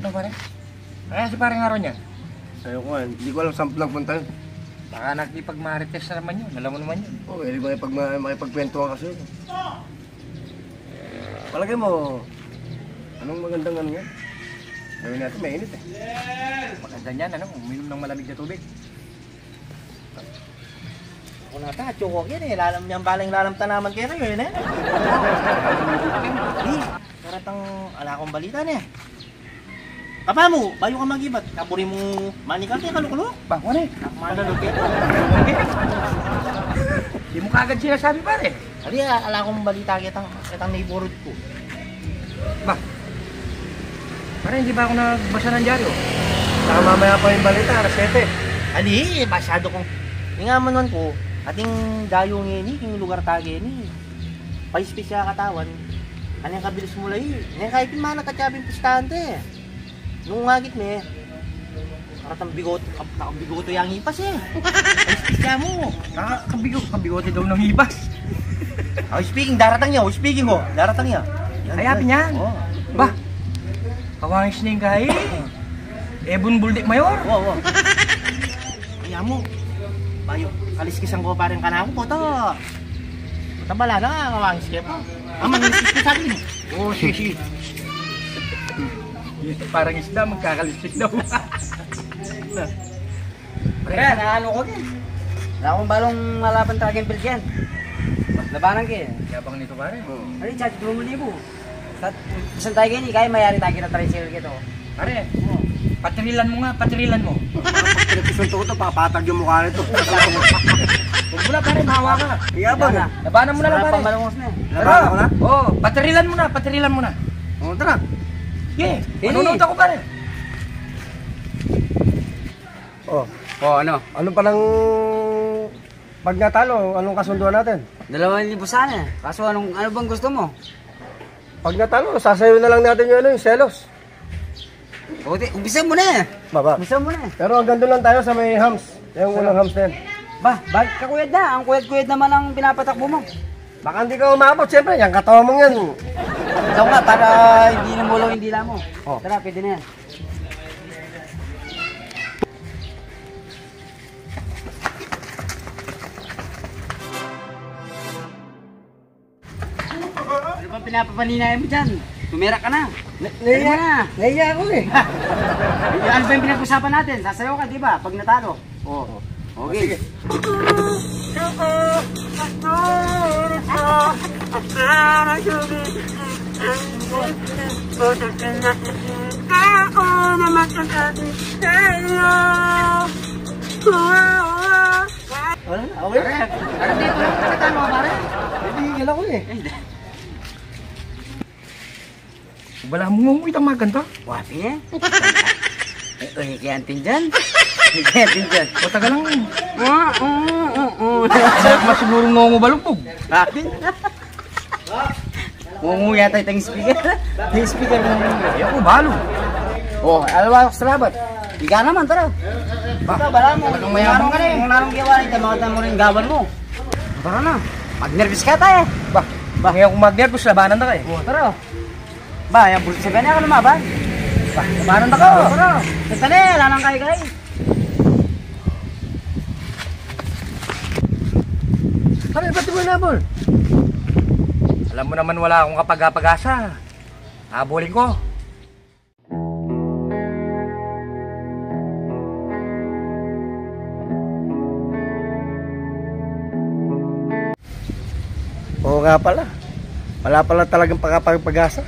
no pare? Kaya si parang araw niya. Sayo ko hindi ko alam saan nagpunta yun. Baka nakipag-marites na naman yun. Alam mo naman yun. Oo, hindi ko makipagkwentuhan kasi yun. Palagay mo, anong magandang ano yan? Gawin natin, mainit eh. Maganda niyan, ano? Uminom ng malamig na tubig. Ako na ta, chukok yan eh. Lalam niyang balang lalamta naman kayo na yun eh. Di, karatang ala akong balita na eh. Papa mo, bayo ka mag-ibat. Kapuri mo manikal kayo kalukulo. Ba, wane? Manalog kayo. Di mo kagad sinasabi pare. Ali, ala akong balita kitang neighborhood ko. Ba, pare hindi ba ako nagbasa ng dyaryo? Saka mamaya pa yung balita, alas 7. Ali, masyado kong... Ingaman ko, ating dayo ngeni, yung lugar tagi ni. Paispis siya katawan. Kanyang kabilis mulay. Ngayon kahit yung mga nakachaping pistante. Nung ngagit me, karatang nakabigoto yung hipas eh. Paispis siya mo. Kabigote daw ng ibas. Speaking, daratang niya. Speaking ko, daratang niya. Ayapin yan. Oh. Ba, kawangis na yung kahi. Ebon Buldik Mayor. Oo. Kaya mo, bayo, kaliskisan ko pa rin ka na ako po to. Tabala na, kawangis kayo po. Mangilis ko sa akin. Oo, si. Parang isda, magkakalisik daw. Kaya, naano ko din. Wala akong balong malaban talaga yung pilsyan. Labanan kayo. Yabang nito pare. Ano yung charge 2,000? Isang tayo ganyan, kaya mayari tayo kita tricycle kito. Pare, patrilan mo nga, patrilan mo. Pinapisunto ko ito, papatag yung mukha nito. Huwag mo na pare, mahawa ka. Iyabang na. Labanan mo na lang pare. Pamalungos na eh. Labanan ko na? Oo, patrilan mo na. Oo, tara. Yeah, manunod ako pare. Oh, ano? Ano palang pag natalo, anong kasunduan natin? 2,000 sana. Kaso ano bang gusto mo? Pag natalo, sasayo na lang natin yung selos. Buti, umpisan mo na eh. Baba. Umpisan mo na eh. Pero hanggang doon lang tayo sa may hams. Yung unang hams na yan. Bakit kakuyad na? Ang kuyad-kuyad naman ang pinapatakbo mo. Baka hindi ka umabot, siyempre, yung katawan mong yan. Ikaw nga, para hindi namulaw yung dila mo. Oh. Tara, pwede na yan. Ano ba pinapapaninayan mo dyan? Tumira ka na. Naiya ako eh. Ano ba yung pinag-usapan natin? Sasayaw ka, di ba? Pag natalo. Oo. Okay. Wala na, okay. Pare, dito lang sa tano, pare. Nagigil ako eh. Wala mo ngumuit ang maganda. Wapi eh. Ay, kaya antin dyan. Kaya antin dyan. O taga lang. Mas siguro ngungu balupog. Akin? Mungu yata itong speaker. Yung speaker mo. Ay ako, balo. Oh, alawa ako sa labat. Ika naman, tara. Baka, bala mo. Walang mayabang ka na eh. Kung narong gawa nito, makita mo rin gawan mo. Tara na. Mag-nervous ka tayo. Ba, ngayon kung mag-nervous, labanan na kayo. Oh, tara. Ba, yung bulsa ka na lumaban. Ba, labanan na ka. Tara. Ito na eh, lanang kay-kay. Pare, ba't mo nabol? Alam mo naman wala akong kapag-apag-asa. Habulin ko. Oo nga pala. Wala pala talagang pagkapag-asa.